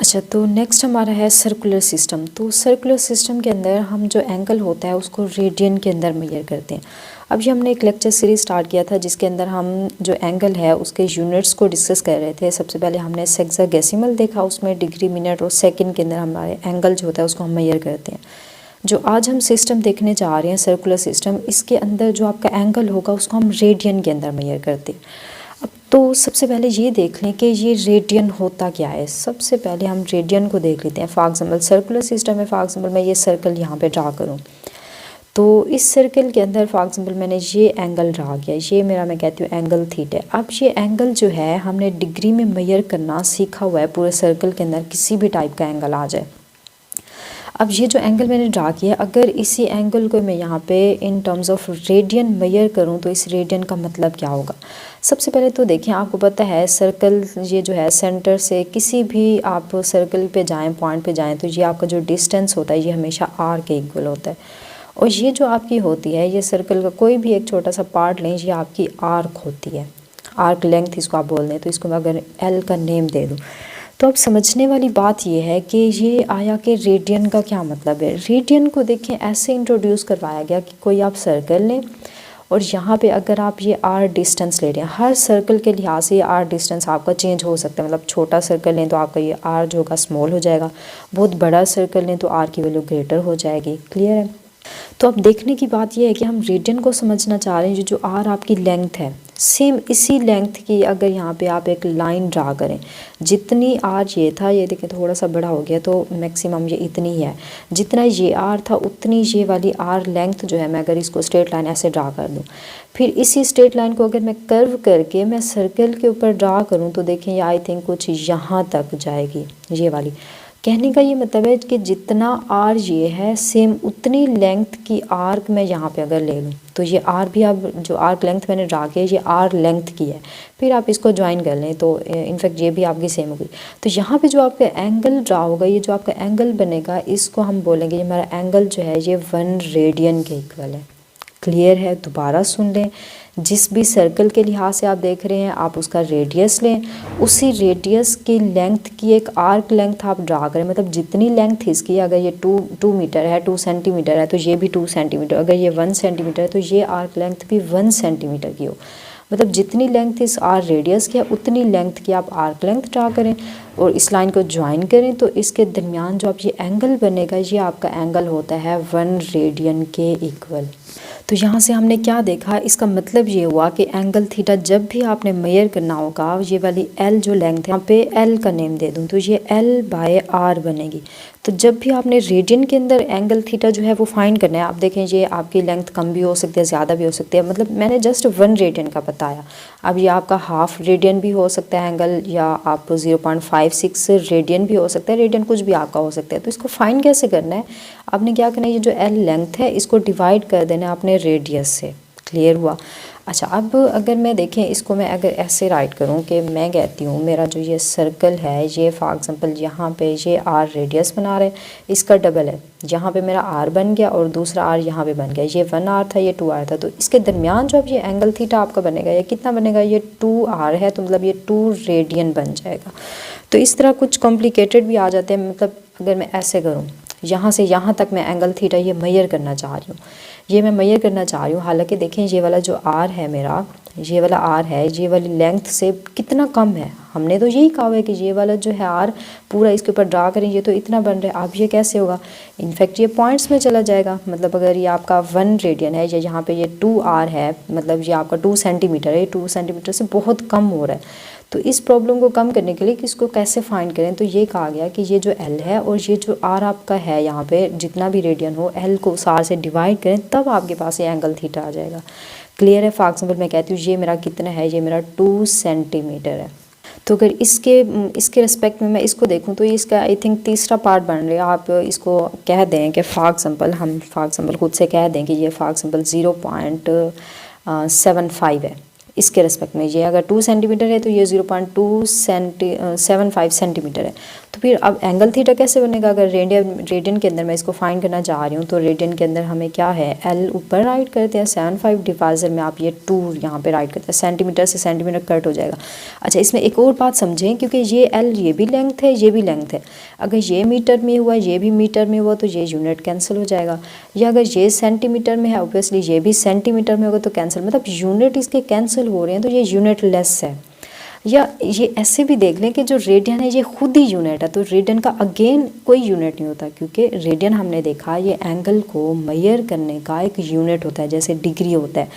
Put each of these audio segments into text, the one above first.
अच्छा, तो नेक्स्ट हमारा है सर्कुलर सिस्टम। तो सर्कुलर सिस्टम के अंदर हम जो एंगल होता है उसको रेडियन के अंदर मेजर करते हैं। अब ये हमने एक लेक्चर सीरीज स्टार्ट किया था जिसके अंदर हम जो एंगल है उसके यूनिट्स को डिस्कस कर रहे थे। सबसे पहले हमने सेक्साडेसिमल देखा, उसमें डिग्री, मिनट और सेकंड के अंदर हमारे एंगल जो होता है उसको हम मेजर करते हैं। जो आज हम सिस्टम देखने जा रहे हैं सर्कुलर सिस्टम, इसके अंदर जो आपका एंगल होगा उसको हम रेडियन के अंदर मेजर करते हैं। अब तो सबसे पहले ये देख लें कि ये रेडियन होता क्या है। सबसे पहले हम रेडियन को देख लेते हैं। फॉर एग्जांपल सर्कुलर सिस्टम है, फॉर एग्जांपल मैं ये सर्कल यहाँ पे ड्रा करूँ तो इस सर्कल के अंदर फॉर एग्जांपल मैंने ये एंगल ड्रा किया, ये मेरा मैं कहती हूँ एंगल थीटा है। अब ये एंगल जो है हमने डिग्री में मेजर करना सीखा हुआ है। पूरे सर्कल के अंदर किसी भी टाइप का एंगल आ जाए। अब ये जो एंगल मैंने ड्रा किया, अगर इसी एंगल को मैं यहाँ पे in terms of radian major करूँ तो इस रेडियन का मतलब क्या होगा। सबसे पहले तो देखिए, आपको पता है सर्कल ये जो है सेंटर से किसी भी आप सर्कल पे जाएं, पॉइंट पे जाएं, तो ये आपका जो डिस्टेंस होता है ये हमेशा आर के इक्वल होता है। और ये जो आपकी होती है, ये सर्कल का कोई भी एक छोटा सा पार्ट लें, ये आपकी आर्क होती है। आर्क लेंथ इसको आप बोल दें, तो इसको मैं अगर एल का नेम दे दूँ तो अब समझने वाली बात यह है कि ये आया कि रेडियन का क्या मतलब है। रेडियन को देखें ऐसे इंट्रोड्यूस करवाया गया कि कोई आप सर्कल लें और यहाँ पे अगर आप ये आर डिस्टेंस ले रहे हैं, हर सर्कल के लिहाज से ये आर डिस्टेंस आपका चेंज हो सकता है। मतलब छोटा सर्कल लें तो आपका ये आर जो होगा स्मॉल हो जाएगा, बहुत बड़ा सर्कल लें तो आर की वैल्यू ग्रेटर हो जाएगी। क्लियर है। तो अब देखने की बात यह है कि हम रेडियन को समझना चाह रहे हैं। जो आर आपकी लेंथ है, सेम इसी लेंथ की अगर यहाँ पे आप एक लाइन ड्रा करें, जितनी आर ये था, ये देखिए थोड़ा सा बड़ा हो गया तो मैक्सिमम ये इतनी ही है, जितना ये आर था उतनी ये वाली आर लेंथ जो है, मैं अगर इसको स्ट्रेट लाइन ऐसे ड्रा कर दूँ, फिर इसी स्ट्रेट लाइन को अगर मैं कर्व करके मैं सर्कल के ऊपर ड्रा करूँ तो देखें ये आई थिंक कुछ यहाँ तक जाएगी ये वाली। कहने का ये मतलब है कि जितना आर ये है सेम उतनी लेंथ की आर्क मैं यहाँ पे अगर ले लूँ तो ये आर भी, अब जो आर्क लेंथ मैंने ड्रा किया ये आर लेंथ की है, फिर आप इसको ज्वाइन कर लें तो इनफैक्ट ये भी आपकी सेम होगी। तो यहाँ पे जो आपका एंगल ड्रा होगा, ये जो आपका एंगल बनेगा, इसको हम बोलेंगे ये हमारा एंगल जो है ये 1 रेडियन के इक्वल है। क्लियर है। दोबारा सुन लें, जिस भी सर्कल के लिहाज से आप देख रहे हैं आप उसका रेडियस लें, उसी रेडियस की लेंथ की एक आर्क लेंथ आप ड्रा करें। मतलब जितनी लेंथ इसकी, अगर ये 2 मीटर है, 2 सेंटीमीटर है तो ये भी 2 सेंटीमीटर, अगर ये 1 सेंटीमीटर है तो ये आर्क लेंथ भी 1 सेंटीमीटर की हो। मतलब जितनी लेंथ इस आर रेडियस की है उतनी लेंथ की आप आर्क लेंथ ड्रा करें और इस लाइन को ज्वाइन करें तो इसके दरमियान जो आप ये एंगल बनेगा ये आपका एंगल होता है 1 रेडियन के इक्वल। तो यहाँ से हमने क्या देखा, इसका मतलब ये हुआ कि एंगल थीटा जब भी आपने मेजर करना होगा, ये वाली एल जो लेंथ है, यहाँ पे एल का नेम दे दूँ तो ये एल बाय आर बनेगी। तो जब भी आपने रेडियन के अंदर एंगल थीटा जो है वो फाइंड करना है, आप देखें ये आपकी लेंथ कम भी हो सकती है, ज़्यादा भी हो सकती है। मतलब मैंने जस्ट 1 रेडियन का बताया, अब ये आपका हाफ रेडियन भी हो सकता है एंगल, या आप 0.56 रेडियन भी हो सकता है, रेडियन कुछ भी आपका हो सकता है। तो इसको फाइंड कैसे करना है, आपने क्या करना है, ये जो एल लेंथ है इसको डिवाइड कर देना है अपने रेडियस से। क्लियर हुआ। अच्छा, अब अगर मैं देखें इसको, मैं अगर ऐसे राइट करूं कि मैं कहती हूँ मेरा जो ये सर्कल है ये फॉर एग्जांपल यहाँ पे ये आर रेडियस बना रहे, इसका डबल है, यहाँ पे मेरा आर बन गया और दूसरा आर यहाँ पे बन गया। ये 1 आर था, ये 2 आर था, तो इसके दरमियान जो अब ये एंगल थीटा आपका बनेगा ये कितना बनेगा, ये 2 आर है, तो मतलब ये 2 रेडियन बन जाएगा। तो इस तरह कुछ कॉम्प्लिकेटेड भी आ जाते हैं। मतलब अगर मैं ऐसे करूँ, यहाँ से यहाँ तक मैं एंगल थीटा ये मेजर करना चाह रही हूँ, ये मैं मेजर करना चाह रही हूँ। हालांकि देखें ये वाला जो आर है मेरा, ये वाला आर है, ये वाली लेंथ से कितना कम है। हमने तो यही कहा है कि ये वाला जो है आर पूरा इसके ऊपर ड्रा करें, ये तो इतना बन रहा है। अब ये कैसे होगा, इनफैक्ट ये पॉइंट्स में चला जाएगा। मतलब अगर ये आपका 1 रेडियन है, या यहाँ पे ये 2 आर है, मतलब ये आपका 2 सेंटीमीटर है, 2 सेंटीमीटर से बहुत कम हो रहा है। तो इस प्रॉब्लम को कम करने के लिए कि इसको कैसे फाइंड करें, तो ये कहा गया कि ये जो एल है और ये जो आर आपका है, यहाँ पे जितना भी रेडियन हो, एल को उस आर से डिवाइड करें, तब आपके पास ये एंगल थीटा आ जाएगा। क्लियर है। फॉर एग्जांपल मैं कहती हूँ ये मेरा कितना है, ये मेरा 2 सेंटीमीटर है। तो अगर इसके रिस्पेक्ट में मैं इसको देखूँ तो इसका आई थिंक तीसरा पार्ट बन रहा है। आप इसको कह दें कि फॉर एग्जांपल खुद से कह दें कि ये फॉर एग्जांपल 0.75 है। इसके रिस्पेक्ट में ये अगर 2 सेंटीमीटर है तो ये 0.275 सेंटीमीटर है। तो फिर अब एंगल थीटा कैसे बनेगा? अगर रेडियन के अंदर मैं इसको फाइंड करना चाह रही हूँ तो रेडियन के अंदर हमें क्या है, एल ऊपर राइट करते हैं, 75 डिवाइजर में आप ये 2 यहाँ पे राइट करते हैं, सेंटीमीटर से सेंटीमीटर कट हो जाएगा। अच्छा, इसमें एक और बात समझें, क्योंकि ये एल ये भी लेंथ है, ये भी लेंथ है, अगर ये मीटर में हुआ ये भी मीटर में हुआ तो ये यूनिट कैंसिल हो जाएगा, या अगर ये सेंटीमीटर में है ऑब्वियसली ये भी सेंटीमीटर में होगा तो कैंसिल, मतलब यूनिट इसके कैंसिल हो रहे हैं तो ये यूनिट लेस है। या ये ऐसे भी देख लें कि जो रेडियन है ये खुद ही यूनिट है, तो रेडियन का अगेन कोई यूनिट नहीं होता, क्योंकि रेडियन हमने देखा ये एंगल को मेजर करने का एक यूनिट होता है, जैसे डिग्री होता है,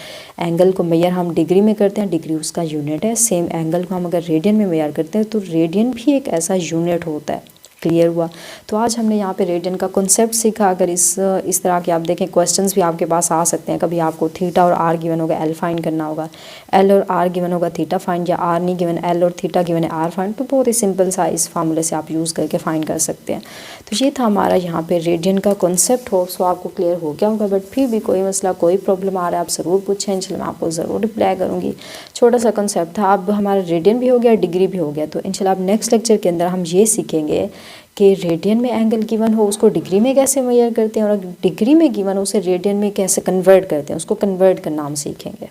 एंगल को मेजर हम डिग्री में करते हैं, डिग्री उसका यूनिट है, सेम एंगल को हम अगर रेडियन में मेजर करते हैं तो रेडियन भी एक ऐसा यूनिट होता है। क्लियर हुआ? तो आज हमने यहाँ पे रेडियन का कॉन्सेप्ट सीखा। अगर इस तरह के आप देखें क्वेश्चंस भी आपके पास आ सकते हैं, कभी आपको थीटा और आर गिवन होगा, एल फाइंड करना होगा, एल और आर गिवन होगा थीटा फाइंड, या आर नहीं गिवन एल और थीटा गिवन है आर फाइंड, तो बहुत ही सिंपल सा इस फार्मूले से आप यूज़ करके फाइंड कर सकते हैं। तो ये था हमारा यहाँ पे रेडियन का कॉन्सेप्ट। हो सो आपको क्लियर हो गया होगा, बट फिर भी कोई मसला कोई प्रॉब्लम आ रहा है आप ज़रूर पूछें, इंशाल्लाह मैं आपको ज़रूर रिप्लाई करूँगी। छोटा सा कॉन्सेप्ट था, अब हमारा रेडियन भी हो गया, डिग्री भी हो गया, तो इंशाल्लाह अब नेक्स्ट लेक्चर के अंदर हम ये सीखेंगे कि रेडियन में एंगल गिवन हो उसको डिग्री में कैसे मेजर करते हैं, और डिग्री में गिवन हो उसे रेडियन में कैसे कन्वर्ट करते हैं, उसको कन्वर्ट करना हम सीखेंगे।